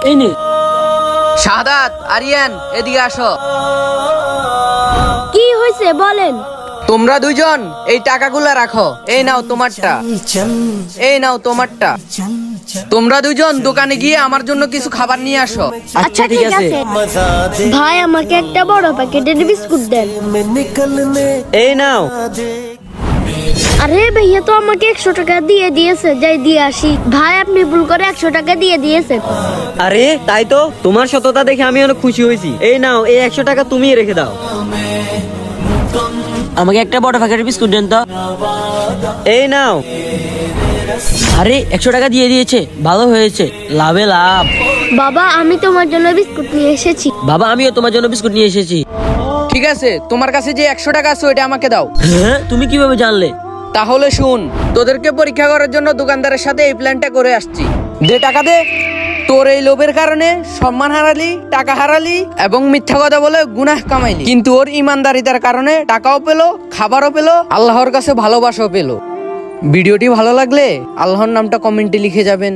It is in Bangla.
এই নে। শাহাদাত, আরিয়ান, এদিকে আসো। কি হয়েছে বলেন? তোমরা দুইজন এই টাকাগুলো রাখো। এই নাও তোমারটা, এই নাও তোমারটা। তোমরা দুইজন দোকানে গিয়ে আমার জন্য কিছু খাবার নিয়ে আসো। আচ্ছা ঠিক আছে। ভাই আমাকে একটা বড় প্যাকেটের বিস্কুট দেন। এই নাও। আরে ভাইয়া তো আমাকে 100 টাকা দিয়ে দিয়েছে, যাই দিয়ে আসি। ভাই আপনি ভুল করে 100 টাকা দিয়ে দিয়েছেন। আরে তাই তো, তোমার সততা দেখে আমি অনেক খুশি হয়েছি। এই নাও, এই 100 টাকা তুমিই রেখে দাও। আমাকে একটা বড় প্যাকেটের বিস্কুট দেন তো। এই নাও। আরে 100 টাকা দিয়ে দিয়েছে, ভালো হয়েছে, লাভে লাভ। বাবা আমি তোমার জন্য বিস্কুট নিয়ে এসেছি। বাবা আমিও তোমার জন্য বিস্কুট নিয়ে এসেছি। ঠিক আছে, তোমার কাছে যে 100 টাকা আছে ওইটা আমাকে দাও। হ্যাঁ, তুমি কিভাবে জানলে? তাহলে শুন, তোদেরকে পরীক্ষা করার জন্য দোকানদারের সাথে এই প্ল্যানটা করে আসছি। দে টাকা দে। তোর এই লোভের কারণে সম্মান হারালি, টাকা হারালি এবং মিথ্যা কথা বলে গুনাহ কামাইলি, কিন্তু ওর ইমানদারিতার কারণে টাকাও পেলো, খাবারও পেলো, আল্লাহর কাছে ভালোবাসাও পেলো। ভিডিওটি ভালো লাগলে আল্লাহর নামটা কমেন্টে লিখে যাবেন।